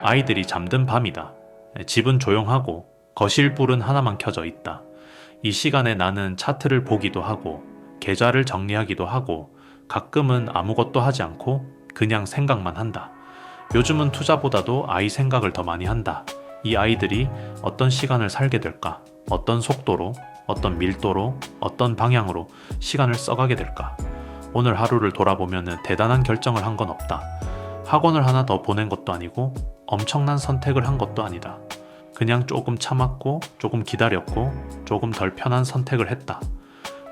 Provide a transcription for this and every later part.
아이들이 잠든 밤이다. 집은 조용하고 거실 불은 하나만 켜져 있다. 이 시간에 나는 차트를 보기도 하고 계좌를 정리하기도 하고 가끔은 아무것도 하지 않고 그냥 생각만 한다. 요즘은 투자보다도 아이 생각을 더 많이 한다. 이 아이들이 어떤 시간을 살게 될까? 어떤 속도로, 어떤 밀도로, 어떤 방향으로 시간을 써가게 될까? 오늘 하루를 돌아보면 대단한 결정을 한 건 없다. 학원을 하나 더 보낸 것도 아니고 엄청난 선택을 한 것도 아니다. 그냥 조금 참았고 조금 기다렸고 조금 덜 편한 선택을 했다.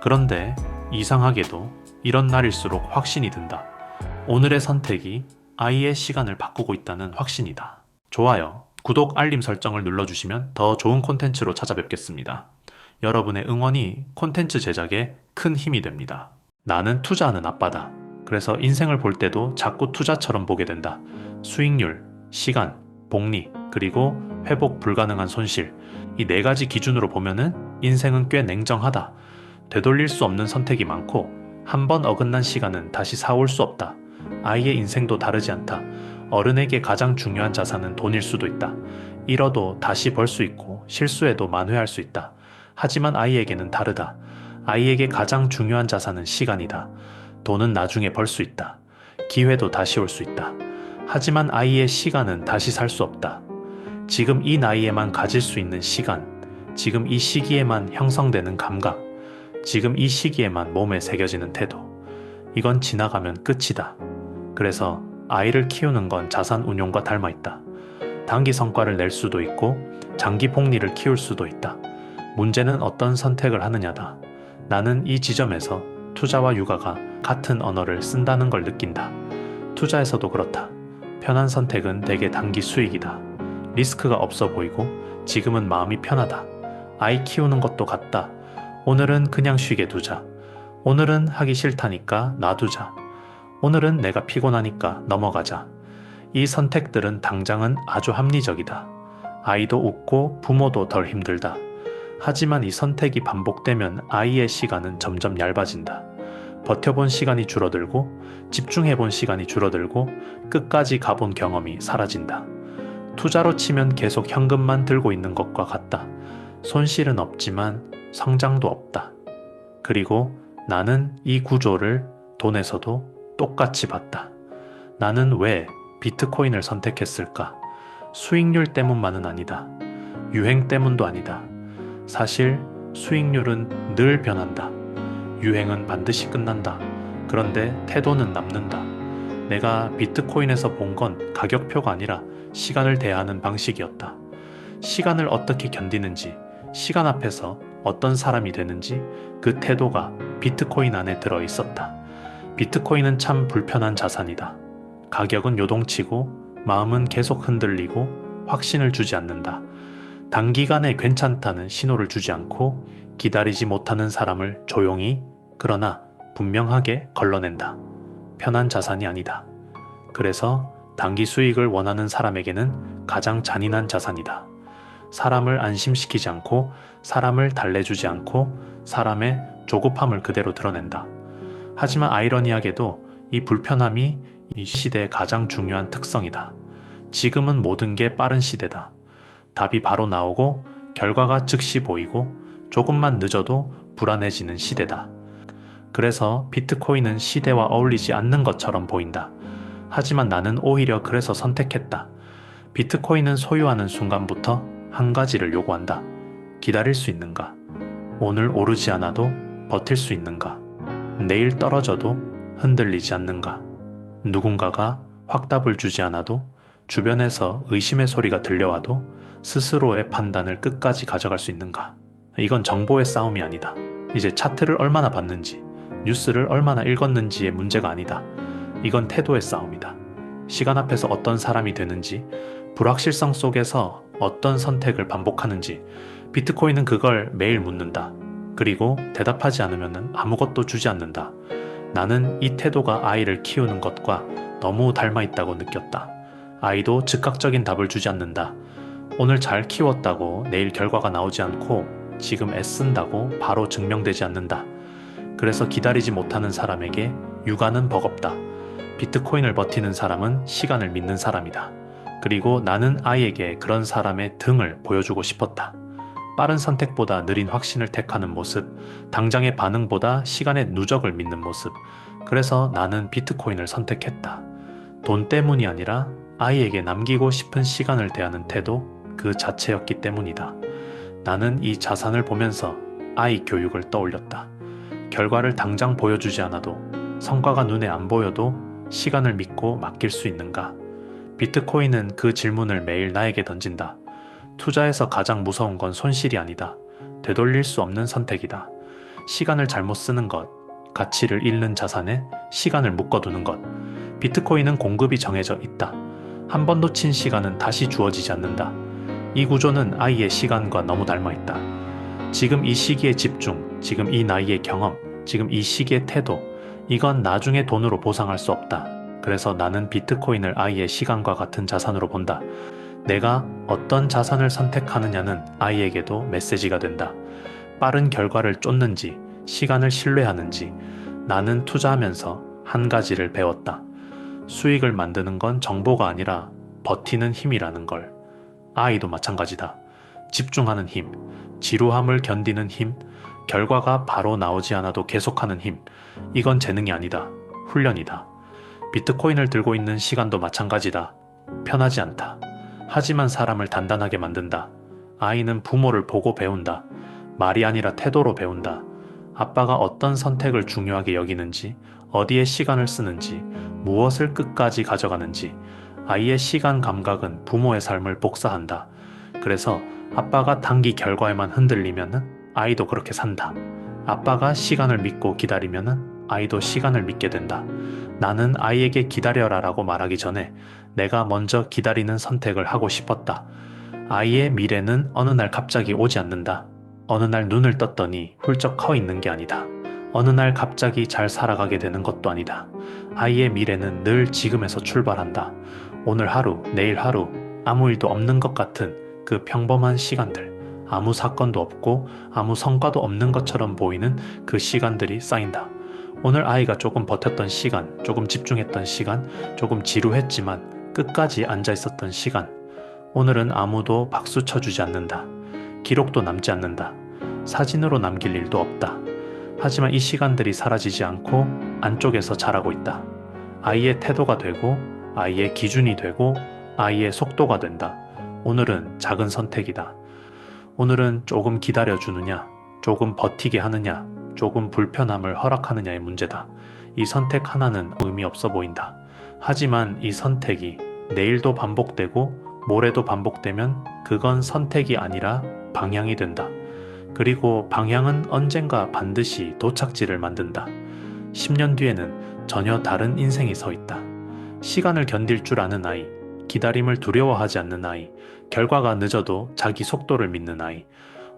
그런데 이상하게도 이런 날일수록 확신이 든다. 오늘의 선택이 아이의 시간을 바꾸고 있다는 확신이다. 좋아요, 구독, 알림 설정을 눌러주시면 더 좋은 콘텐츠로 찾아뵙겠습니다. 여러분의 응원이 콘텐츠 제작에 큰 힘이 됩니다. 나는 투자하는 아빠다. 그래서 인생을 볼 때도 자꾸 투자처럼 보게 된다. 수익률, 시간, 복리, 그리고 회복 불가능한 손실. 이 네 가지 기준으로 보면은 인생은 꽤 냉정하다. 되돌릴 수 없는 선택이 많고 한 번 어긋난 시간은 다시 사올 수 없다. 아이의 인생도 다르지 않다. 어른에게 가장 중요한 자산은 돈일 수도 있다. 잃어도 다시 벌 수 있고 실수해도 만회할 수 있다. 하지만 아이에게는 다르다. 아이에게 가장 중요한 자산은 시간이다. 돈은 나중에 벌 수 있다. 기회도 다시 올 수 있다. 하지만 아이의 시간은 다시 살 수 없다. 지금 이 나이에만 가질 수 있는 시간, 지금 이 시기에만 형성되는 감각, 지금 이 시기에만 몸에 새겨지는 태도. 이건 지나가면 끝이다. 그래서 아이를 키우는 건 자산 운용과 닮아 있다. 단기 성과를 낼 수도 있고 장기 복리를 키울 수도 있다. 문제는 어떤 선택을 하느냐다. 나는 이 지점에서 투자와 육아가 같은 언어를 쓴다는 걸 느낀다. 투자에서도 그렇다. 편한 선택은 대개 단기 수익이다. 리스크가 없어 보이고 지금은 마음이 편하다. 아이 키우는 것도 같다. 오늘은 그냥 쉬게 두자. 오늘은 하기 싫다니까 놔두자. 오늘은 내가 피곤하니까 넘어가자. 이 선택들은 당장은 아주 합리적이다. 아이도 웃고 부모도 덜 힘들다. 하지만 이 선택이 반복되면 아이의 시간은 점점 얇아진다. 버텨본 시간이 줄어들고 집중해본 시간이 줄어들고 끝까지 가본 경험이 사라진다. 투자로 치면 계속 현금만 들고 있는 것과 같다. 손실은 없지만 성장도 없다. 그리고 나는 이 구조를 돈에서도 똑같이 봤다. 나는 왜 비트코인을 선택했을까? 수익률 때문만은 아니다. 유행 때문도 아니다. 사실 수익률은 늘 변한다. 유행은 반드시 끝난다. 그런데 태도는 남는다. 내가 비트코인에서 본 건 가격표가 아니라 시간을 대하는 방식이었다. 시간을 어떻게 견디는지, 시간 앞에서 어떤 사람이 되는지 그 태도가 비트코인 안에 들어 있었다. 비트코인은 참 불편한 자산이다. 가격은 요동치고 마음은 계속 흔들리고 확신을 주지 않는다. 단기간에 괜찮다는 신호를 주지 않고 기다리지 못하는 사람을 조용히 그러나 분명하게 걸러낸다. 편한 자산이 아니다. 그래서 단기 수익을 원하는 사람에게는 가장 잔인한 자산이다. 사람을 안심시키지 않고 사람을 달래주지 않고 사람의 조급함을 그대로 드러낸다. 하지만 아이러니하게도 이 불편함이 이 시대의 가장 중요한 특성이다. 지금은 모든 게 빠른 시대다. 답이 바로 나오고 결과가 즉시 보이고 조금만 늦어도 불안해지는 시대다. 그래서 비트코인은 시대와 어울리지 않는 것처럼 보인다. 하지만 나는 오히려 그래서 선택했다. 비트코인은 소유하는 순간부터 한 가지를 요구한다. 기다릴 수 있는가? 오늘 오르지 않아도 버틸 수 있는가? 내일 떨어져도 흔들리지 않는가? 누군가가 확답을 주지 않아도 주변에서 의심의 소리가 들려와도 스스로의 판단을 끝까지 가져갈 수 있는가? 이건 정보의 싸움이 아니다. 이제 차트를 얼마나 봤는지, 뉴스를 얼마나 읽었는지의 문제가 아니다. 이건 태도의 싸움이다. 시간 앞에서 어떤 사람이 되는지, 불확실성 속에서 어떤 선택을 반복하는지, 비트코인은 그걸 매일 묻는다. 그리고 대답하지 않으면 아무것도 주지 않는다. 나는 이 태도가 아이를 키우는 것과 너무 닮아 있다고 느꼈다. 아이도 즉각적인 답을 주지 않는다. 오늘 잘 키웠다고 내일 결과가 나오지 않고 지금 애쓴다고 바로 증명되지 않는다. 그래서 기다리지 못하는 사람에게 육아는 버겁다. 비트코인을 버티는 사람은 시간을 믿는 사람이다. 그리고 나는 아이에게 그런 사람의 등을 보여주고 싶었다. 빠른 선택보다 느린 확신을 택하는 모습, 당장의 반응보다 시간의 누적을 믿는 모습. 그래서 나는 비트코인을 선택했다. 돈 때문이 아니라 아이에게 남기고 싶은 시간을 대하는 태도 그 자체였기 때문이다. 나는 이 자산을 보면서 아이 교육을 떠올렸다. 결과를 당장 보여주지 않아도, 성과가 눈에 안 보여도 시간을 믿고 맡길 수 있는가? 비트코인은 그 질문을 매일 나에게 던진다. 투자에서 가장 무서운 건 손실이 아니다. 되돌릴 수 없는 선택이다. 시간을 잘못 쓰는 것, 가치를 잃는 자산에 시간을 묶어두는 것. 비트코인은 공급이 정해져 있다. 한 번 놓친 시간은 다시 주어지지 않는다. 이 구조는 아이의 시간과 너무 닮아있다. 지금 이 시기의 집중, 지금 이 나이의 경험, 지금 이 시기의 태도, 이건 나중에 돈으로 보상할 수 없다. 그래서 나는 비트코인을 아이의 시간과 같은 자산으로 본다. 내가 어떤 자산을 선택하느냐는 아이에게도 메시지가 된다. 빠른 결과를 쫓는지, 시간을 신뢰하는지, 나는 투자하면서 한 가지를 배웠다. 수익을 만드는 건 정보가 아니라 버티는 힘이라는 걸. 아이도 마찬가지다. 집중하는 힘, 지루함을 견디는 힘, 결과가 바로 나오지 않아도 계속하는 힘. 이건 재능이 아니다. 훈련이다. 비트코인을 들고 있는 시간도 마찬가지다. 편하지 않다. 하지만 사람을 단단하게 만든다. 아이는 부모를 보고 배운다. 말이 아니라 태도로 배운다. 아빠가 어떤 선택을 중요하게 여기는지, 어디에 시간을 쓰는지, 무엇을 끝까지 가져가는지. 아이의 시간 감각은 부모의 삶을 복사한다. 그래서 아빠가 단기 결과에만 흔들리면은 아이도 그렇게 산다. 아빠가 시간을 믿고 기다리면은 아이도 시간을 믿게 된다. 나는 아이에게 기다려라라고 말하기 전에 내가 먼저 기다리는 선택을 하고 싶었다. 아이의 미래는 어느 날 갑자기 오지 않는다. 어느 날 눈을 떴더니 훌쩍 커 있는 게 아니다. 어느 날 갑자기 잘 살아가게 되는 것도 아니다. 아이의 미래는 늘 지금에서 출발한다. 오늘 하루, 내일 하루, 아무 일도 없는 것 같은 그 평범한 시간들. 아무 사건도 없고 아무 성과도 없는 것처럼 보이는 그 시간들이 쌓인다. 오늘 아이가 조금 버텼던 시간, 조금 집중했던 시간, 조금 지루했지만 끝까지 앉아 있었던 시간. 오늘은 아무도 박수 쳐주지 않는다. 기록도 남지 않는다. 사진으로 남길 일도 없다. 하지만 이 시간들이 사라지지 않고 안쪽에서 자라고 있다. 아이의 태도가 되고, 아이의 기준이 되고, 아이의 속도가 된다. 오늘은 작은 선택이다. 오늘은 조금 기다려주느냐, 조금 버티게 하느냐, 조금 불편함을 허락하느냐의 문제다. 이 선택 하나는 의미 없어 보인다. 하지만 이 선택이 내일도 반복되고 모레도 반복되면 그건 선택이 아니라 방향이 된다. 그리고 방향은 언젠가 반드시 도착지를 만든다. 10년 뒤에는 전혀 다른 인생이 서 있다. 시간을 견딜 줄 아는 아이, 기다림을 두려워하지 않는 아이, 결과가 늦어도 자기 속도를 믿는 아이,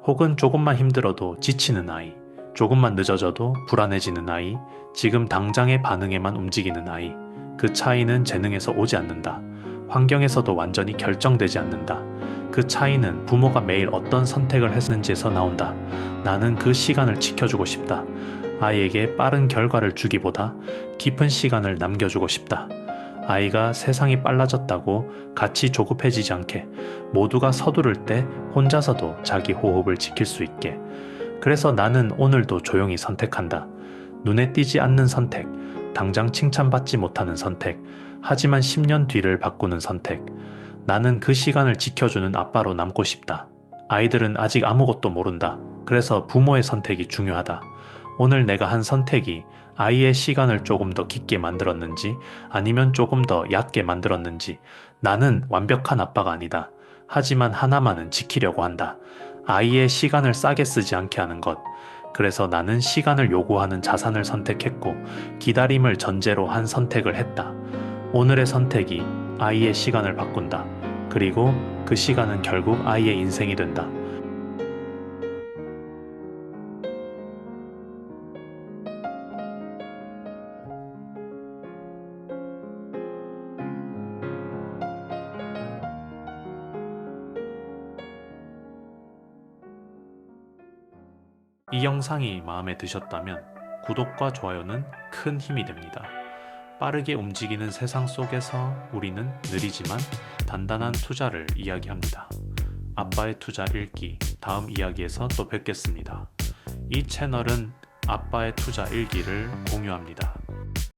혹은 조금만 힘들어도 지치는 아이, 조금만 늦어져도 불안해지는 아이, 지금 당장의 반응에만 움직이는 아이. 그 차이는 재능에서 오지 않는다. 환경에서도 완전히 결정되지 않는다. 그 차이는 부모가 매일 어떤 선택을 했는지에서 나온다. 나는 그 시간을 지켜주고 싶다. 아이에게 빠른 결과를 주기보다 깊은 시간을 남겨주고 싶다. 아이가 세상이 빨라졌다고 같이 조급해지지 않게, 모두가 서두를 때 혼자서도 자기 호흡을 지킬 수 있게. 그래서 나는 오늘도 조용히 선택한다. 눈에 띄지 않는 선택, 당장 칭찬받지 못하는 선택, 하지만 10년 뒤를 바꾸는 선택. 나는 그 시간을 지켜주는 아빠로 남고 싶다. 아이들은 아직 아무것도 모른다. 그래서 부모의 선택이 중요하다. 오늘 내가 한 선택이 아이의 시간을 조금 더 깊게 만들었는지, 아니면 조금 더 얕게 만들었는지. 나는 완벽한 아빠가 아니다. 하지만 하나만은 지키려고 한다. 아이의 시간을 싸게 쓰지 않게 하는 것. 그래서 나는 시간을 요구하는 자산을 선택했고, 기다림을 전제로 한 선택을 했다. 오늘의 선택이 아이의 시간을 바꾼다. 그리고 그 시간은 결국 아이의 인생이 된다. 이 영상이 마음에 드셨다면 구독과 좋아요는 큰 힘이 됩니다. 빠르게 움직이는 세상 속에서 우리는 느리지만 단단한 투자를 이야기합니다. 아빠의 투자 일기 다음 이야기에서 또 뵙겠습니다. 이 채널은 아빠의 투자 일기를 공유합니다.